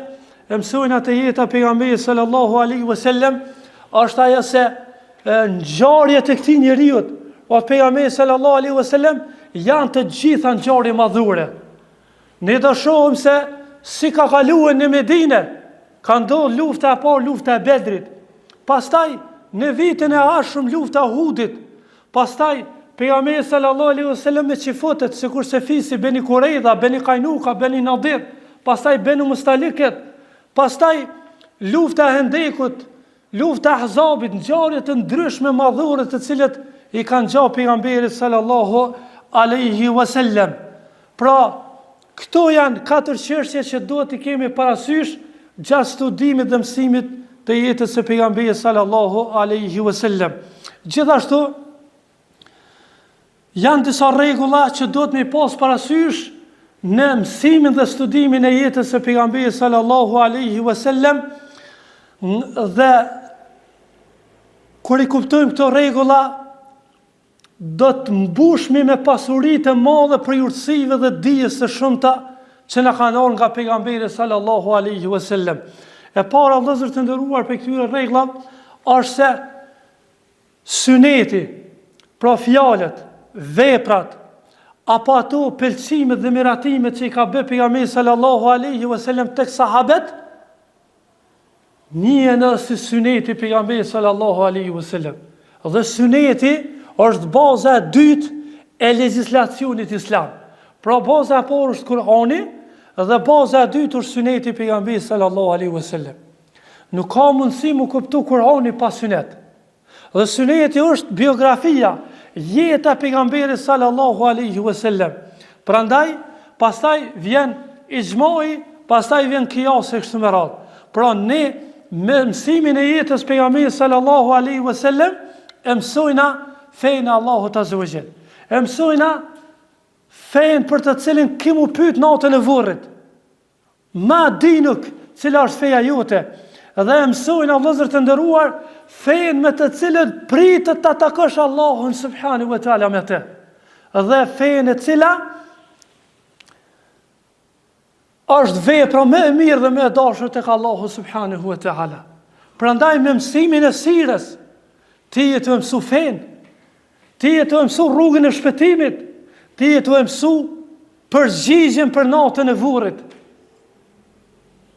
e mësojnë atë jeta e pejgamberit sallallahu alaihi wasallam, është ajo se ngjarjet e këtij njeriu, o pejgamberi sallallahu alaihi wasallam, janë të gjitha ngjarje madhure. Ne do shohim se si ka kaluar në Medinë, ka ndodhur lufta e parë, lufta e Bedrit. Pastaj në vitin e ashëm lufta e Uhudit. Pastaj pejgamberi sallallahu alaihi wasallam me çifotet, sikurse fisi Beni Kurejda, Beni Kajnuka, Beni Nadir, pastaj Beni Mustaliket, pastaj lufta e Hendekut, lufta e Ahzabit, ngjarje të ndryshme madhure të cilët i kanë gjatë pejgamberit sallallahu alaihi wasallam. Pra, këto janë 4 çështje që duhet i kemi parasysh gjatë studimit dhe mësimit të jetës së pejgamberit sallallahu alaihi wasallam. Gjithashtu janë disa rregulla që duhet me pas parasysh në mësimin dhe studimin e jetës së pejgamberit sallallahu alaihi wasallam, dhe kur i kuptojmë këto rregulla, do të mbushmi me pasuri të madhe për urtësive dhe dijes së shumta që na kanë ardhur nga pejgamberi sallallahu alaihi wasallam. E para, vëllezër të nderuar, për këtyre rregullave është se syneti, pra fjalët, veprat, apo ato pëlqimet dhe miratimet që i ka bërë pejgamberi sallallahu alaihi wasallam tek sahabët, njënë si syneti pejgamberit sallallahu alaihi wasallam. Dhe syneti është baza e dytë e legjislacionit islam. Pra baza e parë është Kur'ani dhe baza e dytë është syneti pejgamberit sallallahu alaihi wasallam. Nuk ka mundësi mu kuptu Kur'ani pa synet. Dhe syneti është biografia, jeta e pejgamberit sallallahu alaihi wasallam. Prandaj, pastaj vjen ixhmai, pastaj vjen qiyasi kështu me radhë. Pra ne me mësimin e jetës pejgamberit sallallahu alaihi wasallam e mësojna fejnë Allahut azza wa jall. E mësojna fejnë për të cilin kimu pyet natën e vorrit. Ma dinuk, cila është feja jote. Dhe e mësojna, vëllezër të nderuar, fejnë me të cilën pritet të takosh Allahun subhanahu wa taala me të. Dhe fejnë e cila është vepra më e mirë dhe më e dashur tek Allahu subhanahu wa taala. Prandaj me mësimin e sirës, ti je të mësu fejnë, ti je të mësu rrugën e shpëtimit, ti je të mësu përgjigjen për natën e vorrit.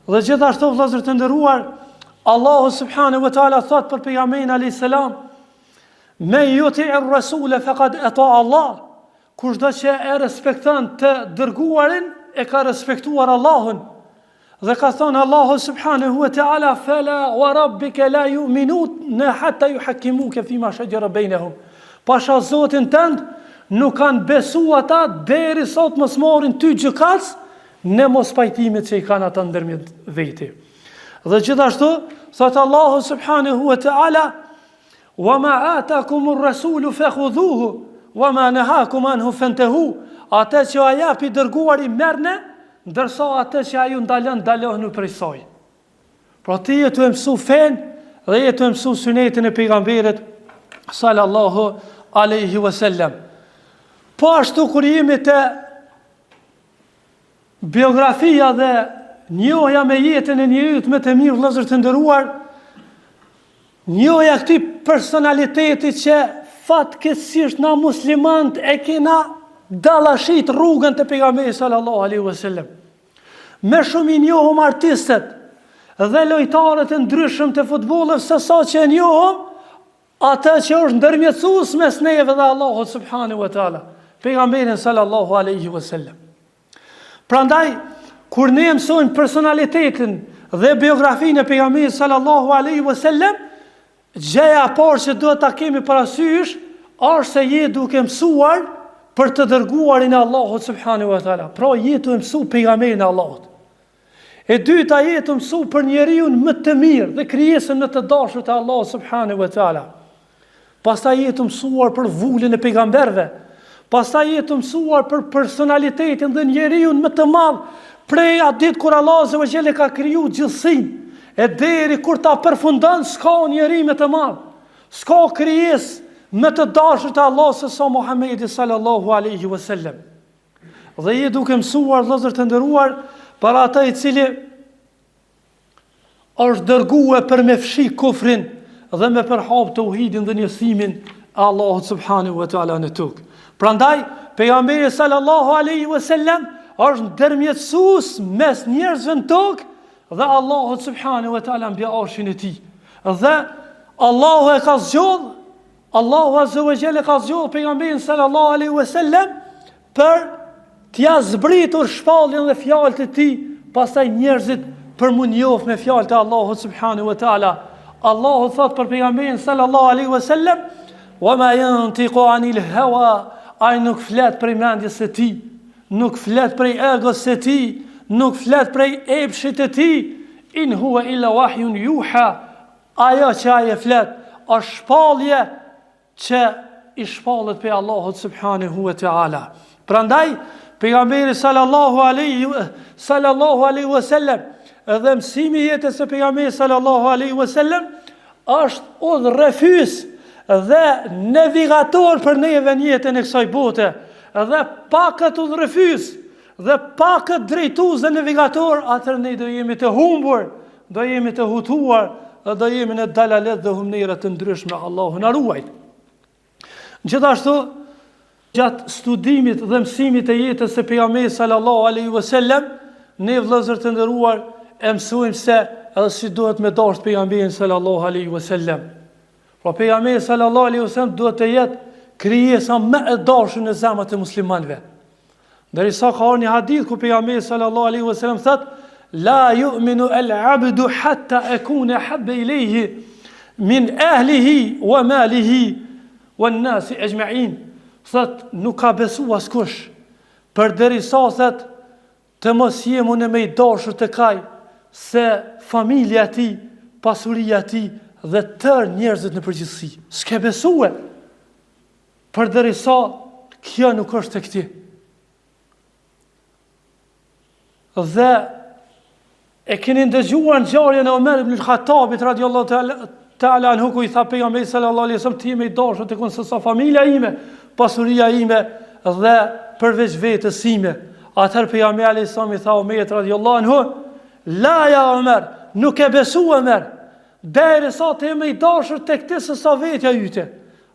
Dhe gjithashtu, vëllezër të nderuar, Allahu subhanahu wa taala thot për pejgamberin alayhis salam: "Men yuti'ir rasula faqad ata Allah." Kushdo që e respekton të dërguarin, e ka respektuar Allahun. Dhe ka thonë Allahu subhanahu wa taala: "Fala wa rabbika la yu'minun hatta yuhakkimuka fima shajara bainahum." Pasha Zotin tënd nuk kanë besu ata deri sot mos marrin ty gjykatës në mos pajtimet që i kanë ata ndërmjet veti. Dhe gjithashtu thot Allahu subhanahu wa taala: "Wa ma atakumur rasulu fakhudhuhu wa ma nahakum anhu fantahu." Atë që a japi dërguari merrne, ndërsa atë që aju ndalohni prej saj. Pra ti je të mësu fen dhe je të mësu sunetin e pejgamberit sallallahu alaihi wasallam. Po ashtu kur jemi të biografia dhe njohja me jetën e njerit me të mirë, vëllezër të nderuar, njohja këtij personaliteti që fatkeqësisht na muslimant e kena dallashit rrugën të pejgamberit sallallahu alaihi wasallam. Me shumë i njohëm artistët dhe lojtarët e ndryshëm të futbollit, se sa që e njohëm atë që është ndërmjetësues mes neve dhe Allahut subhanahu wa taala, pejgamberin sallallahu alaihi wasallam. Prandaj, kur ne mësojmë personalitetin dhe biografinë e pejgamberit sallallahu alaihi wasallam, gjëja e parë që duhet ta kemi parasysh është se je duke mësuar për të dërguarin e Allahut subhanahu wa taala. Pra je të mësu pejgamberin e Allahut. E dyta, je të mësu për njeriu më të mirë dhe krijesën më të dashur të Allahut subhanahu wa taala. Pastaj je të mësuar për vullin e pejgamberëve. Pastaj je të mësuar për personalitetin dhe njeriu më të madh prej atë ditë kur Allah azza wa jalla ka kriju gjithësinë, e deri kur ta përfundon, s'ka njeri më të madh, s'ka krijesë më të dashur të Allahut se sa Muhamedi sallallahu alaihi wasallam. Dhe je duke mësuar, vëllezër të nderuar, për ata i cili është dërguar për me fshi kufrin dhe me përhap tauhidin dhe njësimin e Allahut subhanahu wa taala në tokë. Prandaj, pejgamberi sallallahu alaihi wasallam është ndërmjetësues mes njerëzve në tokë dhe Allahut subhanahu wa taala mbi arshin e tij. Dhe Allahu e ka zgjodh, Allahu azza wa jalla ka zgjodh pejgamberin sallallahu alaihi wasallam për t'ia zbritur shpalljen dhe fjalët e tij, pastaj njerëzit për mu njoh me fjalët e Allahut subhanahu wa taala. Allahu thot për pejgamberin sallallahu alaihi wasallam: "Wa ma yantiqu anil hawa", ai nuk flet prej mendjes së tij, nuk flet prej egos së tij, nuk flet prej epshit të tij. In huwa illa wahyun yuha. Ajo që ai e flet është shpallje që i shpallet pe Allahut subhanahu wa taala. Prandaj pejgamberi sallallahu alaihi wasallam edhe mësimi i jetës së pejgamberit sallallahu alaihi wasallam është udhërrefys dhe navigator për neve në jetën e kësaj bote, dhe pa këtë udhërrefys dhe pa këtë drejtues dhe navigator, atëherë ne do jemi të humbur, do jemi të hutuar dhe do jemi në dalalet dhe humnera të ndryshme. Allahu na ruaj. Gjithashtu, gjatë studimit dhe mësimit e jetës së pejgamberit sallallahu alaihi wasallam, ne vëllezër të nderuar e mësojmë se edhe si duhet me dashur pejgamberin sallallahu alaihi wasallam. Pra pejgamberi sallallahu alaihi wasallam duhet të jetë krijesa më e dashur në zemrat e muslimanëve. Derisa ka një hadith ku pejgamberi sallallahu alaihi wasallam thotë: "La yu'minu al-'abdu hatta akuna habba ilayhi min ahlihi wa malihi wan nasi ajma'in." Thot, nuk ka besu askush përderisa thot të mos jem unë më i dashur të kaj se familja e tij, pasuria e tij dhe tërë njerëzit në përgjithësi. S'ke besue përderisa kjo nuk është tek ti. Dhe e keni ndëgjuar ngjarjen e Omer ibn al-Khattabit radhiyallahu ta'ala anhu, ku i tha pejgamberit sallallahu alaihi wasallam: "Ti më i dashur të kon se sa familja ime, pasuria ime dhe përveç vetës ime." Atëherë pejgamberi alayhis salam i tha Omerit radhiyallahu anhu: "La ya Omer, nuk e besu Omer, derisa të jem i dashur tek ti se sa vetja yte."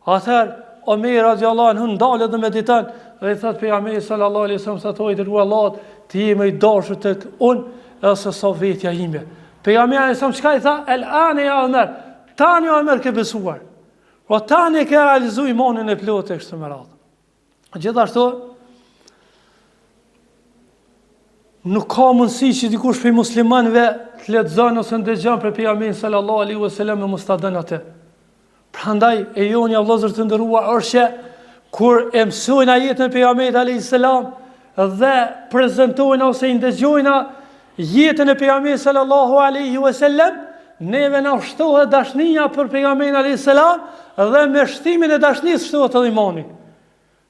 Atëherë Omer radhiyallahu anhu ndalet dhe mediton dhe i thot pejgamberit sallallahu alaihi wasallam: "Sa thoi dërguar Allahut, ti jem i dashur tek unë ose sa vetja ime." Pejgamberi alayhis salam çka i tha? "El ane ya Omer, tani Omer ke besuar. Po tani ke realizuar imanin e plotë e kështu me radhë." Gjithashtu, nuk ka mundësi që dikush prej muslimanëve të lexon ose ndëgjon për pejgamberin sallallahu alaihi wasallam me mustadën atë. Prandaj e jonja vëllezër të nderuar është që kur e mësojnë ajetën e pejgamberit alayhis salam dhe prezantojnë ose i ndëgjojnë jetën e pejgamberit sallallahu alaihi wasallam, neve na shtohet dashnia për pejgamberin alayhis salam dhe me shtimin e dashnisë shtohet edhe imani.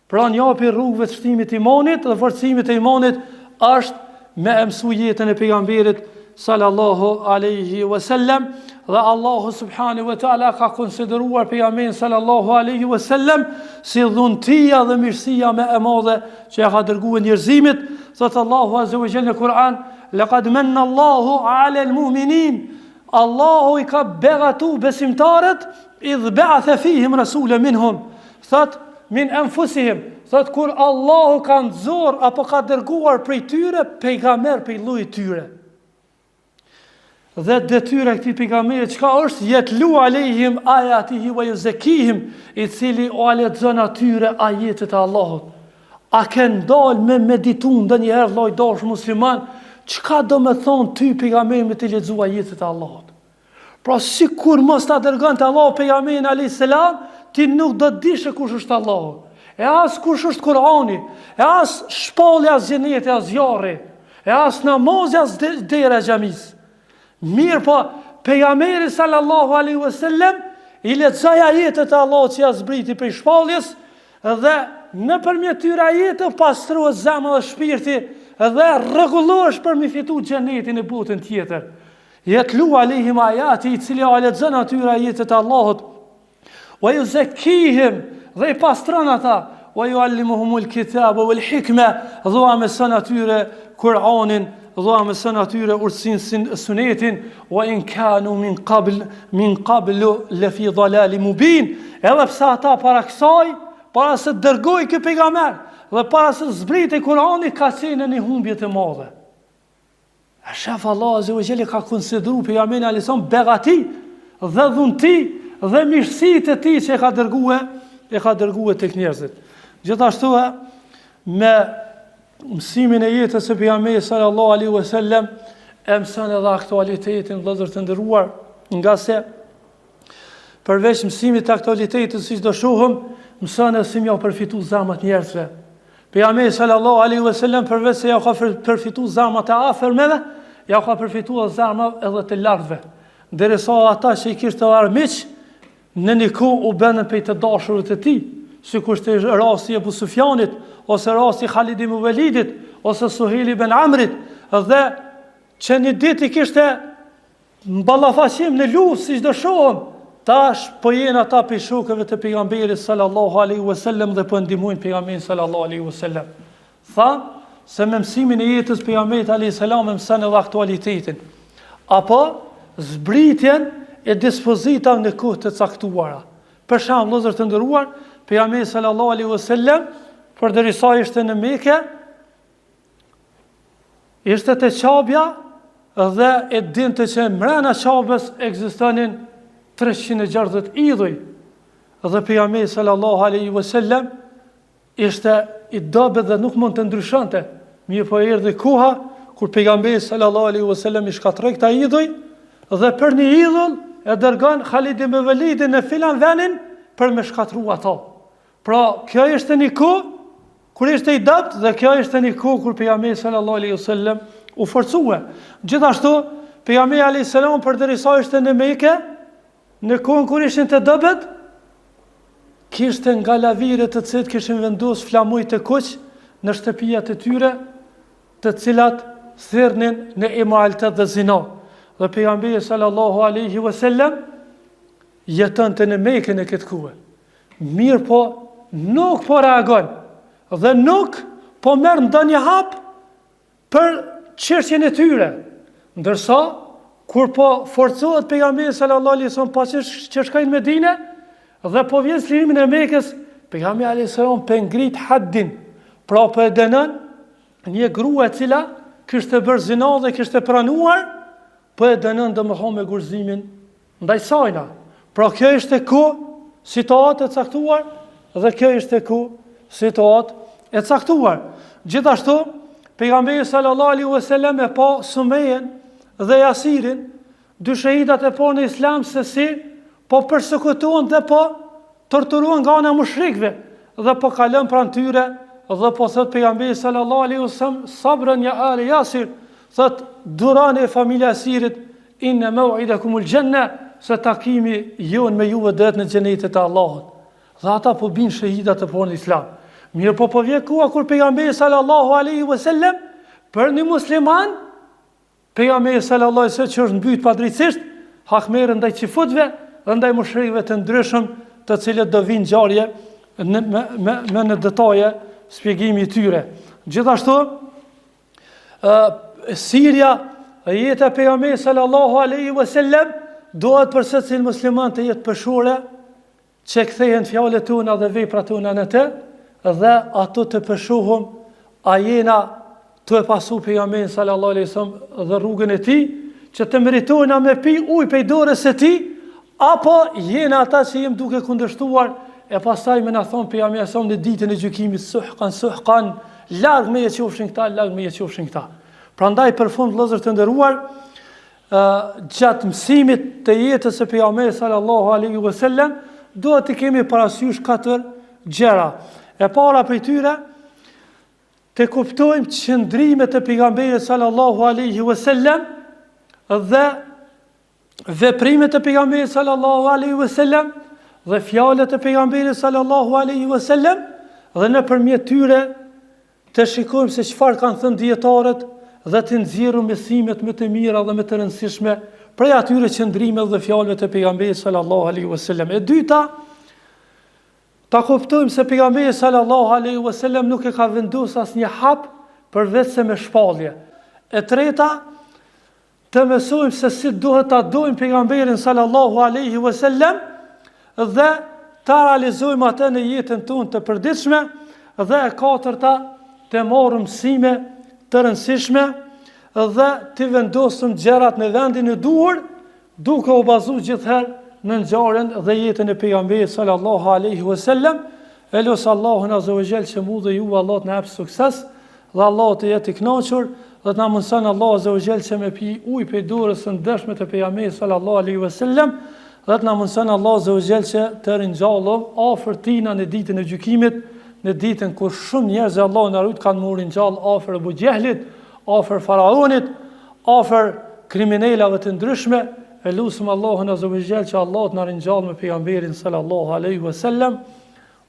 Pra një hapje rrugëve të shtimit të imanit dhe forcimit të imanit është me mësu jetën e pejgamberit sallallahu alaihi wasallam dhe Allahu subhanahu wa taala ka konsideruar pejgamberin sallallahu alaihi wasallam si dhuntia dhe mirësia më e madhe që ja ka dërguar njerëzimit. Thot Allahu azza wa jalla në Kur'an: "Laqad manna Allahu 'ala al-mu'minin." Allahu I ka begatu besimtarët idh ba'atha fihim rasulan minhum. Thot min anfusihim. Thot kur Allahu ka nxorr apo ka dërguar prej tyre pejgamber prej llojit tyre. Dhe detyra e këtij pejgamberi çka është? Yatlu alehim ayatihi wa yuzakihim, I cili o lexon atyre ajetet e Allahut. A ken dal me meditu ndonjëherë vllai dash musliman, çka do më thon ty pejgamberi me të lexuar ajetet e Allahut? Pra sikur mos ta dërgonte Allahu pejgamberin alayhis salam, ti nuk do të dish kush është Allahu. E as kush është Kur'ani, e as shpallja as xheneti as zjarri, e as namazi as dera e xhamis. Mirë po, pejgamberi sallallahu alaihi wasallam I lexoi ajetet e Allahut që ja zbriti prej shpalljes dhe nëpërmjet tyre ajeteve pastrohet zemra dhe shpirti dhe rregullohesh për mi fitu xhenetin e botën tjetër. Yatlu alehim ayati, I cili ja lexon atyre ajetet e Allahut. Wa yuzakkihim, dhe I pastron ata. Wa yuallimuhumul kitaba wal hikma, dhe mëson atyre Kur'anin, dhe mëson atyre urtësinë sunetin. Wa in kanu min qablu la fi dhalalin mubin. Edhe pse ata para kësaj, para se dërgoi ky pejgamber dhe para se zbritej Kur'ani, ka qenë në humbje të madhe. A shef Allah azza wa jalla ka konsideruar pejgamberin alayhis salam begati dhe dhunti dhe mirësitë e tij që e ka dërguar tek njerëzit. Gjithashtu me mësimin e jetës së pejgamberit sallallahu alaihi wasallam e mëson edhe aktualitetin vëllezër të nderuar, nga se përveç mësimit të aktualitetit siç do shohim, mëson se si më përfitu zemrat e njerëzve. Pejgamberi sallallahu alaihi wasallam përveç se ja ka përfitu zemrat e afërmeve, ja ka përfituar zemrat edhe të largëve. Derisa ata që I kishte armiq në një kohë u bënën prej të dashurit të tij, sikur ishte rasti I Abu Sufjanit, ose rasti Khalid ibn Walidit, ose Suhejl ibn Amrit, dhe që një ditë I kishte mballafaqim në luftë, siç do shohim, tash po jenë ata prej shokëve të pejgamberit sallallahu alaihi wasallam dhe po ndihmojnë pejgamberin sallallahu alaihi wasallam. Tha se me mësimin e jetës pejgamberit alayhis salam mëson edhe aktualitetin, apo zbritjen e dispozitave në kohë të caktuara. Për shembull, vëllezër të nderuar, pejgamberi sallallahu alaihi wasallam përderisa ishte në Mekë, ishte te Qabja dhe e dinte që mbrana Qabës ekzistonin 360 idhuj. Dhe pejgamberi sallallahu alaihi wasallam ishte I dobët dhe nuk mund të ndryshonte. Mirë po erdhi koha kur pejgamberi sallallahu alaihi wasallam I shkatroi këta idhuj dhe për një idhull e dërgon Khalid ibn Walidin në filan vendin për me shkatru ata. Pra, kjo ishte një kohë kur ishte I dopt dhe kjo ishte një kohë kur pejgamberi sallallahu alaihi wasallam u forcua. Gjithashtu, pejgamberi alayhis salam përderisa ishte në Mekë, në kohën kur ishin të dobët, kishte nga lavire të cilët kishin vendosur flamuj të kuq në shtëpijat e tyre, të cilat thirrnin në immoralitet dhe zina. Dhe pejgamberi sallallahu alaihi wasallam jetonte në Mekë në këtë kohë. Mirë po, nuk po reagon dhe nuk po merr ndonjë hap për çështjen e tyre. Ndërsa kur po forcohet pejgamberi sallallahu alaihi wasallam pas që shkojnë në Medinë dhe po vjen çlirimi e Mekës, pejgamberi alayhis salam pe ngrit haddin, pra po e dënon një grua e cila kishte bërë zinë dhe kishte pranuar, po e dënon domethënë me gurzimin ndaj sajna. Pra kjo ishte situatë e caktuar dhe kjo ishte situatë e caktuar. Gjithashtu, pejgamberi sallallahu alaihi wasallam e pa Sumejen dhe Yasirin, dy shahidat e parë në Islam, se si po përsekutohen dhe po torturohen nga ana e mushrikëve dhe po kalon pranë tyre dhe po thot pejgamberi sallallahu alaihi wasallam sabran ya ali Yasir, thot durani e familja Yasirit, inna maw'idakumul janna, se takimi jon me juve do të në xhenetin e Allahut. Dhe ata po bin shahidat e parë në Islam. Mirë po vjen koha kur pejgamberi sallallahu alaihi wasallam për një musliman, pejgamberi sallallahu alaihi wasallam që është mbyt padrejtisht hakmerë ndaj qifutve dhe ndaj mushrikëve të ndryshëm, të cilët do vinë ngjarje me në detaje shpjegimi i tyre. Gjithashtu, sirja e jeta e pejgamberit sallallahu alaihi wasallam duhet për secil musliman të jetë pëshore, që kthehen fjalët tona dhe veprat tona në të, dhe ato të pëshohëm a jena të e pasu pejgamberin sallallahu alaihi wasallam dhe rrugën e tij, që të meritojna me pi ujë prej dorës së tij, apo jena ata që jem duke kundërshtuar e pastaj me na thon pejgamberi sa në ditën e gjykimit suhkan, larg me e qofshin këta, larg me e qofshin këta. Prandaj për fund vëllezër të nderuar, gjatë mësimit të jetës së pejgamberit sallallahu alaihi wasallam, duhet të kemi parasysh 4 gjëra. E para prej tyre, të kuptojmë qëndrimet e pejgamberit sallallahu alaihi wasallam dhe veprimet e pejgamberit sallallahu alaihi wasallam dhe fjalët e pejgamberit sallallahu alaihi wasallam, dhe nëpërmjet tyre të shikojmë se çfarë kanë thënë dietarët dhe të nxjerrim mësimet më të mira dhe më të rëndësishme prej atyre qëndrimeve dhe fjalëve të pejgamberit sallallahu alaihi wasallam. E dyta, ta kuptojmë se pejgamberi sallallahu alaihi wasallam nuk e ka vendosur asnjë hap përveç se me shpallje. E treta, të mësojmë se si duhet ta dojmë pejgamberin sallallahu alaihi wasallam dhe ta realizojmë atë në jetën tonë të përditshme, dhe e katërta, të marrim mësime të rëndësishme dhe të vendosëm gjërat në vendin e duhur, duke u bazuar gjithherë në ngjarjen dhe jetën e pejgamberit sallallahu alaihi wasallam. Elos Allahun azza wa jall që mu dhe ju Allah të na jap sukses dhe Allah të jetë i kënaqur dhe të na mëson Allah azza wa jall që me pi ujë prej dorës së ndershme të pejgamberit sallallahu alaihi wasallam, dhe të na mëson Allah azza wa jall që të ringjallëm afër tina në ditën e gjykimit, në ditën kur shumë njerëz Allah na rrit kanë marrë ngjall afër Abu Jehlit, afër faraonit, afër kriminalave të ndryshme. E lutem Allahun azza wa jall që Allah të na ringjall me pejgamberin sallallahu alaihi wasallam.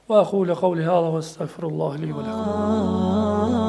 Wa aqulu qawli hadha wa astaghfirullah li wa lakum.